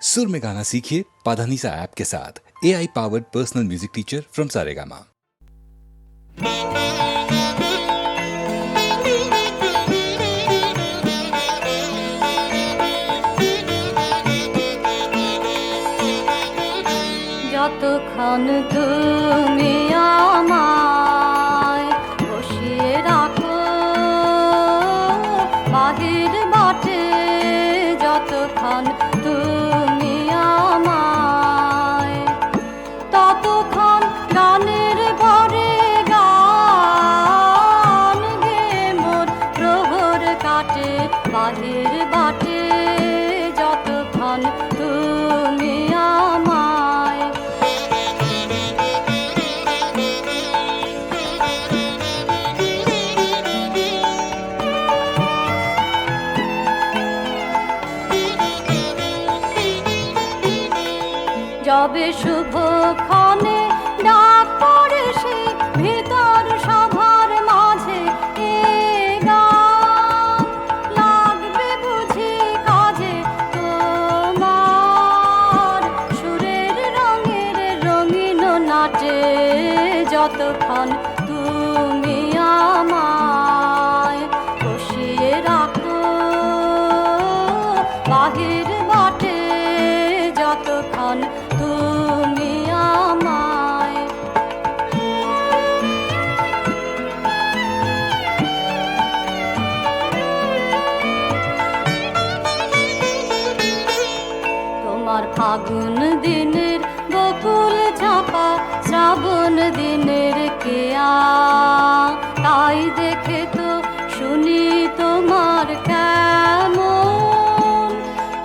सुर में गाना सीखिए पाधानीसा ऐप के साथ। AI powered personal music teacher from Saregama. যতক্ষণ তুমি আমায় বসিয়ে রাখো বাহির বাটে, যতক্ষণ তুমি আমায়, ততক্ষণ গানের ঘরে গান গে মোর প্রহর কাটে বাহির বাটে, যতক্ষণ তুমি আমায়। যবে শুভক্ষণে ডাক পড়ে সে ভিতর সভার মাঝে, এ গান লাগবে বুঝি কাজে তোমার সুরের রঙের রঙিন নাটে, যতক্ষণ তুমি আমায় বসিয়ে রাখো বাহির বাটে, যতক্ষণ তুমি আমায়। তোমার ফাগুন দিনের বকুল চাপা শ্রাবণ দিনের কেয়া, তাই দেখে তো শুনি তোমার কেমন,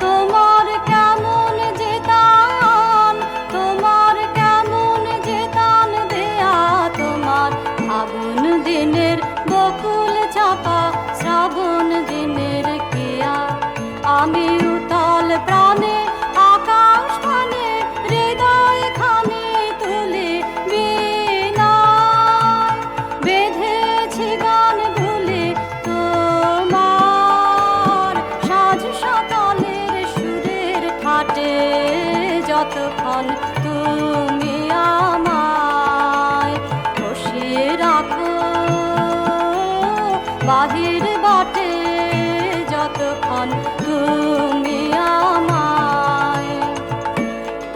তোমার কেমন যে তান, তোমার কেমন যে তান দেয়া, তোমার ফাগুন দিনের বকুল চাপা শ্রাবণ দিনের কেয়া। আমি উতল প্রাণে আকাশ খানে হৃদয় খানে তুলে বীণায় বেঁধেছি গান ভুলে তোমার সাজ সকালের সুরের ঠাটে, যতক্ষণ তুমি আমায় বসিয়ে রাখো বাহির বাটে, যতক্ষণ তুমি আমায়,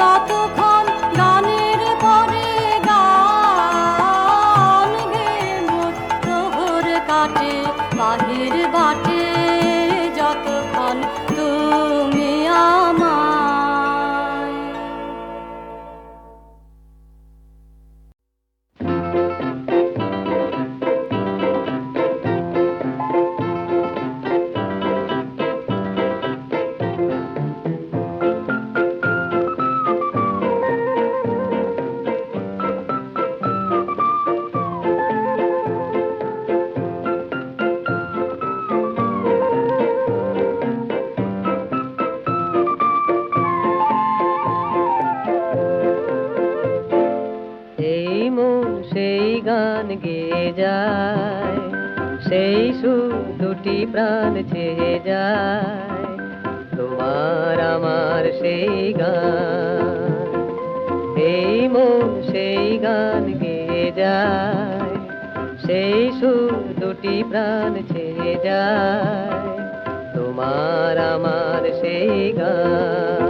ততক্ষণ গানের পরে গান গে মোর প্রহর কাটে বাহির বাটে, যতক্ষণ তুমি আমায়। এই মন সেই গান গেয়ে যায়, সেই সুর দুটি প্রাণ চেয়ে যায়, তোমার আমার সেই গান। এই মন সেই গান গেয়ে যায়, সেই সুর দুটি প্রাণ চেয়ে যায়, তোমার আমার সেই গান।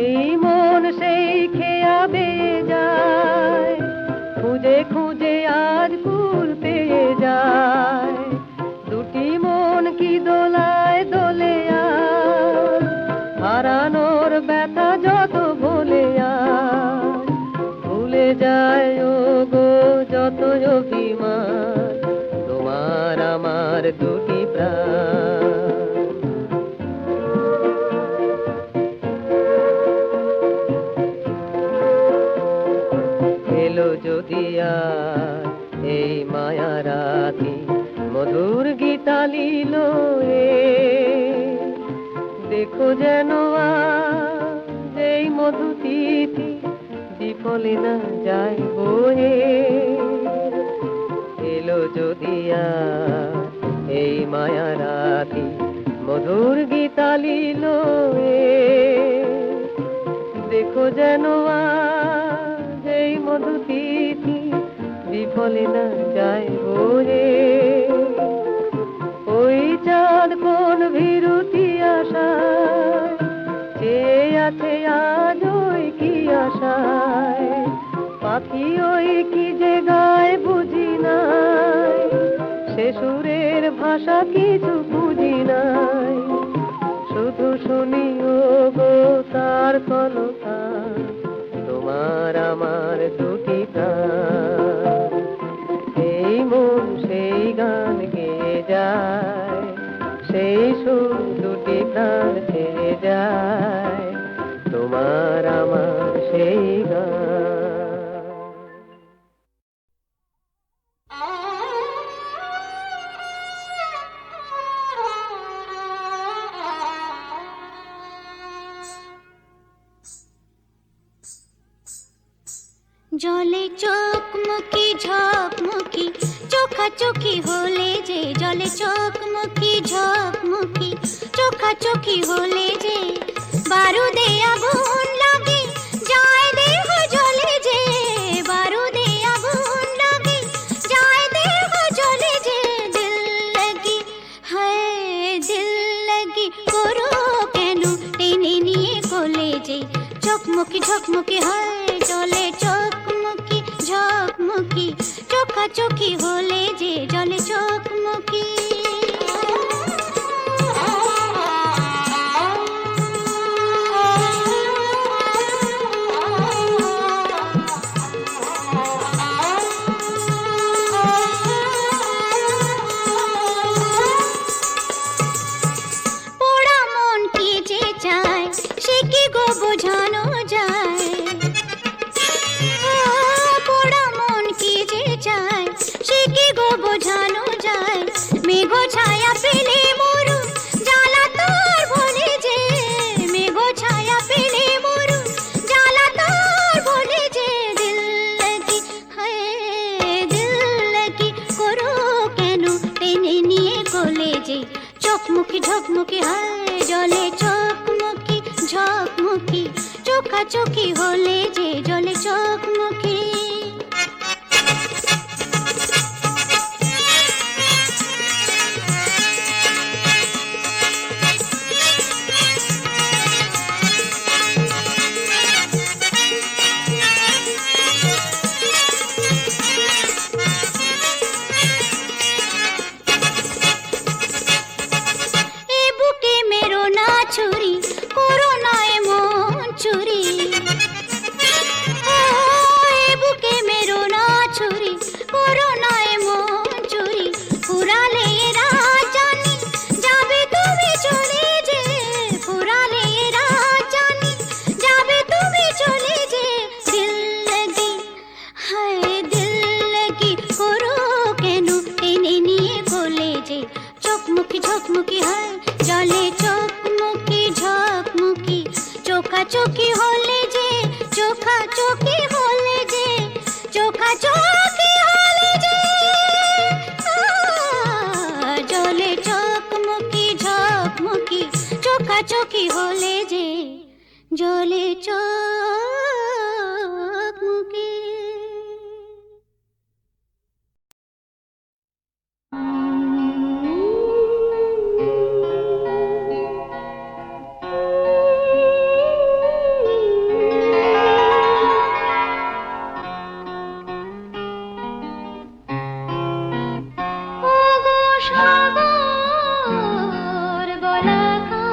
এই মন সেই খেয়া বেয়ে যায়, খুঁজে খুঁজে আজ কুল পেয়ে যায়, দুটি মন কি দোলায় দোলে আজ, হারানোর ব্যথা যত ভোলে আজ, ভুলে যায় ও গো যত অভিমান, তোমার আমার দুটি প্রাণ। এলো যদি আর এই মায়া রাতি, মধুর গীতা লীল দেখো যেন আজ এই মধু তিথি, দীপ বিফলে না যায় বয়ে। এলো যদি আর এই মায়া রাতি মধুর গীতালিল দেখো যেন আজ এই মধু তিথি বিফলে না যায় বয়ে। ওই চাঁদ কোন বিরতি আশায় চেয়ে আছে আজ ওই কি আশায়, পাখি ওই কি যে গায় বুঝি নাই, সে সুরের ভাষা কিছু বুঝি নাই, শুধু শুনি ও গো তার কলতান তোমার আমার দুটি প্রাণ। এই মন সেই গান গেয়ে যায়, সেই সুর দুটি প্রাণ ছেড়ে যায়, তোমার আমার সেই গান। জলে চোখমুখী ঝকমুখী চোখাচোখি হলে যে, জলে চোখমুখী ঝকমুখী চোখাচোখি হলে যে, বারুদে আগুন লাগে যায় দেহ জ্বলে যে, বারুদে আগুন লাগে যায় দেহ জ্বলে যে, দিল লাগি হায় দিল লাগি করো কেন টেনে নিয়ে কোলে যে, চোখমুখী ঝকমুখী হয় জলে চোখমুখী ঝকমুখী চোখাচোখি হলে যে, জলে চোখমুখী। পোড়া মন কি যে চায় সে কি গো বোঝানো যায়, পোড়া মন কি যে চায় সে কি গো বোঝানো যায়, মেঘ ছায়া পেলে মরু জ্বালা তোর বলে যে, মেঘ ছায়া পেলে মরু জ্বালা তোর বলে যে, দিল লাগি হায় দিল লাগি করো কেন টেনে নিয়ে কোলে যে, চোখমুখী ঝকমুখী হয় জলে চোখমুখী ঝকমুখী চোখাচোখি হলে যে, জলে চোখমুখী। এ বুকে মেরো না ছুরি করো না এমন চুরি, এ বুকে মেরো না ছুরি করো না এমন চুরি, ফুরালে রাজানি যাবে তুমি চলে যে, ফুরালে রাজানি যাবে তুমি চলে যে, দিল লাগি হায় দিল লাগি করো কেন টেনে নিয়ে কোলে যে, চোখমুখী ঝকমুখী হয় জলে চোখমুখী ঝকমুখী চোখাচোখি হলে যে, চোখাচোখি হলে যে, চোখাচোখি হলে যে, জলে চোখমুখী ঝকমুখী চোখাচোখি হলে যে, জলে চোখমুখী। ওগো সাগর বলাকা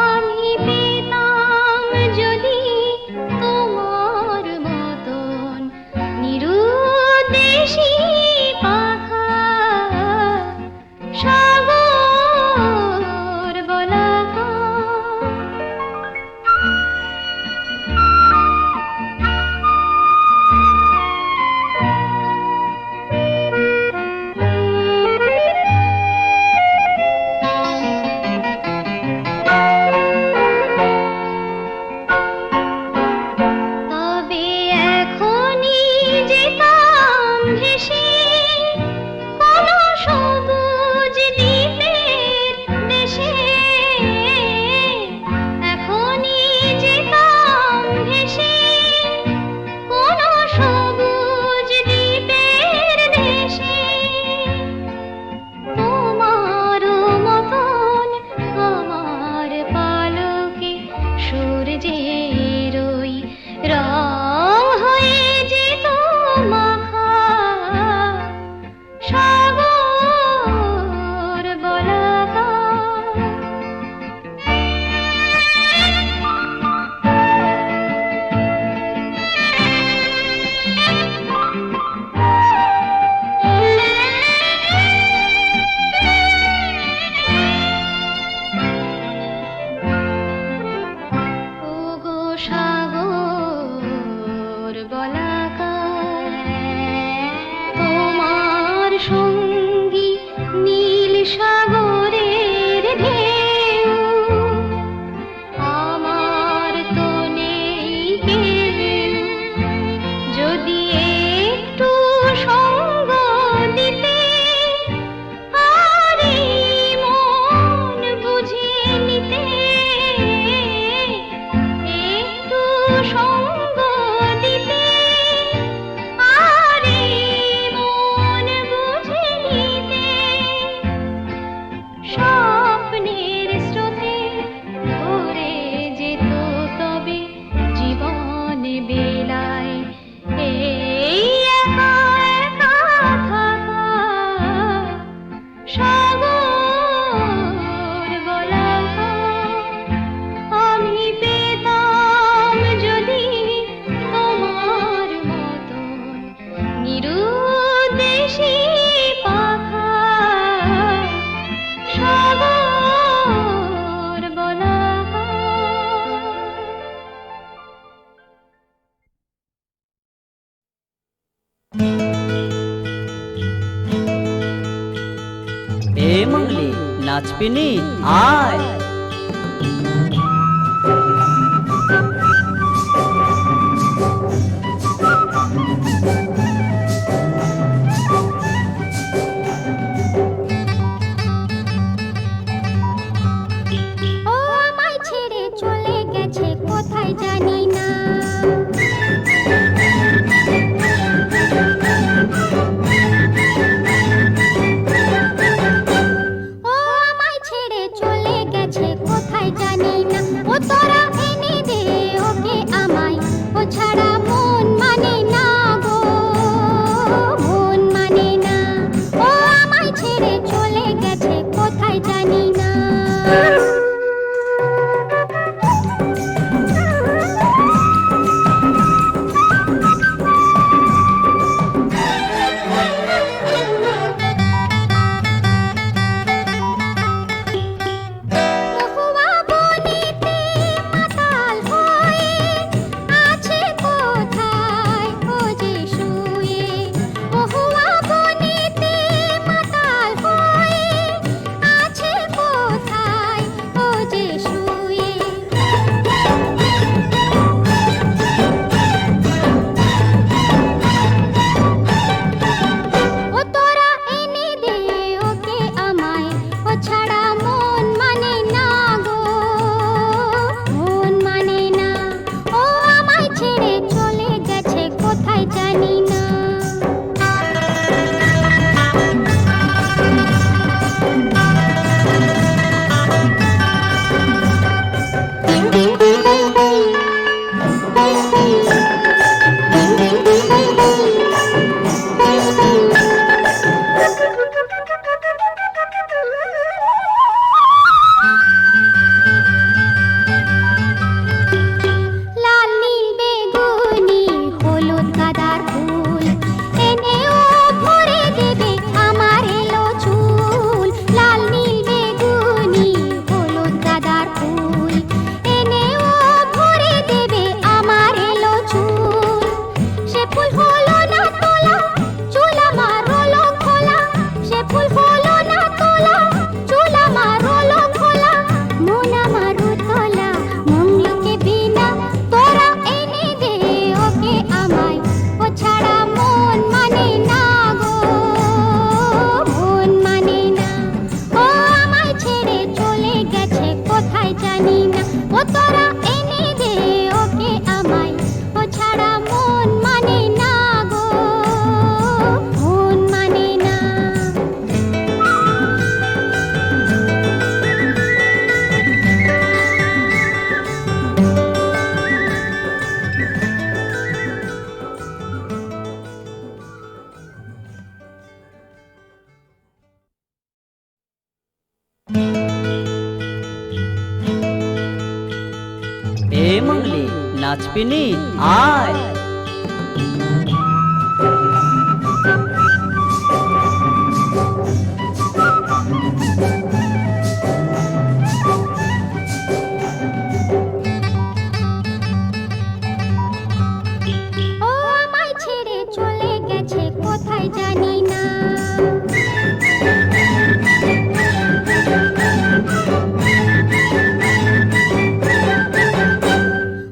আমি পেতাম যদি বলাকার তোমার সঙ্গী নীল সাগরের ঢেউ আমার তো নেই কেউ যদি একটু সঙ্গ দিতে আর এই মন বুঝিয়ে নিতে একটু সঙ্গ দিতে আর এই মন বুঝিয়ে নিতে স্বপ্নের স্রোতে ভরে যেত তবে জীবন বেলায় এই একা একা থাকা সাগর বলাকার আমি পেতাম যদি তোমার মতন নিরুদ্দেশী পাখা সাগর বলাকার। এ মঙ্গলি নাচবিনি আয়। ও আমায় ছেড়ে চলে গেছে কোথায় জানি না ও আমায় ছেড়ে চলে গেছে কোথায় জানি না ও তোরা এনে দে ওকে আমায় ও ছাড়া মন মানে না গো মন মানে না ও আমায় ছেড়ে চলে গেছে কোথায় জানি না মহুয়া বনেতে মাতাল হয়ে আছে কোথায় ও যে শুয়ে মহুয়া বনেতে মাতাল হয়ে আছে কোথায় ও যে শুয়ে ও তোরা এনে দে ওকে আমায় ও ছাড়া মন মানে না গো মন মানে না ও আমায় ছেড়ে চলে গেছে কোথায় জানি না লাল নীল বেগুনি হলুদ গাঁদার ফুল এনে ও ভরে দেবে আমার এলো চুল লাল নীল বেগুনি হলুদ গাঁদার ফুল এনে ও ভরে দেবে আমার এলো চুল সে ফুল হলো না তোলা চুল আমার হলো খোলা সে ফুল হলো না তোলা চুল আমার হলো খোলা মন আমার তোলা মঙ্গলকে বিনা তোরা এনে দে ওকে আমায় ও ছাড়া মন মানে না গো মন মানে না ও আমায় ছেড়ে চলে গেছে কোথায় জানি না ও তোরা এনে দে ওকে আমায় ও ছাড়া মন মানে না গো মন মানে না এ মঙ্গলি নাচবিনি আয়। ও কোথায় জানি না।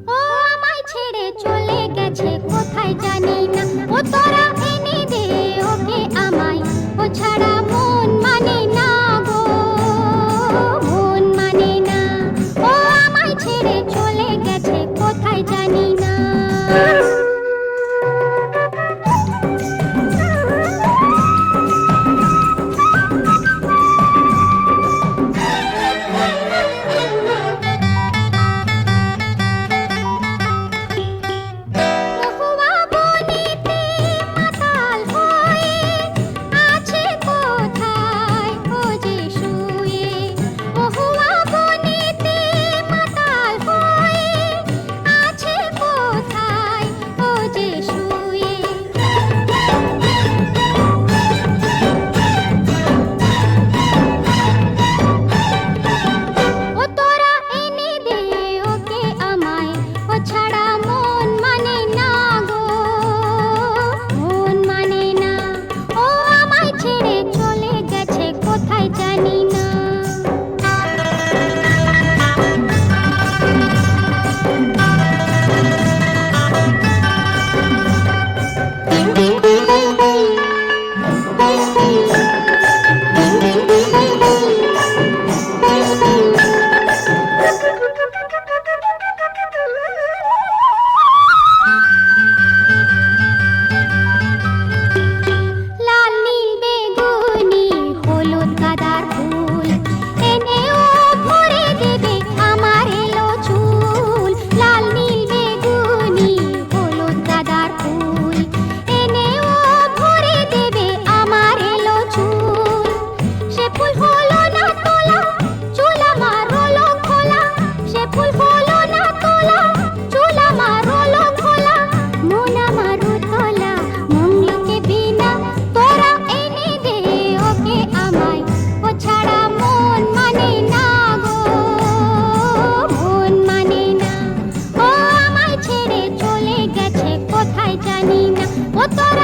ও আমায় ছেড়ে চলে গেছে কোথায় জানি না। ও তোরা এনে দে ওকে আমায়, ও ছাড়া মন মানে না গো, মন মানে না। ও আমায় ছেড়ে চলে গেছে কোথায় জানি না। মহুয়া বনেতে মাতাল হয়ে আছে কোথায় ও যে শুয়ে। মহুয়া বনেতে মাতাল হয়ে আছে কোথায় ও যে শুয়ে। ও তোরা এনে দে ওকে আমায়, ও ছাড়া মন মানে না গো, মন মানে না। ও আমায় ছেড়ে চলে গেছে কোথায় জানি না। লাল নীল বেগুনি হলুদ গাঁদার ফুল এনে ও ভরে দেবে আমার এলো চুল। লাল নীল বেগুনি হলুদ গাঁদার ফুল এনে ও ভরে দেবে আমার এলো চুল। সে ফুল হলো না তোলা, চুল আমার হলো খোলা। সে ফুল হলো না তোলা, চুল আমার হলো খোলা। মন আমার তোলা মঙ্গলকে বিনা, তোরা এনে দে ওকে আমায়, ও ছাড়া মন মানে না গো, মন মানে না। ও আমায় ছেড়ে চলে গেছে কোথায় জানি না। ও তোরা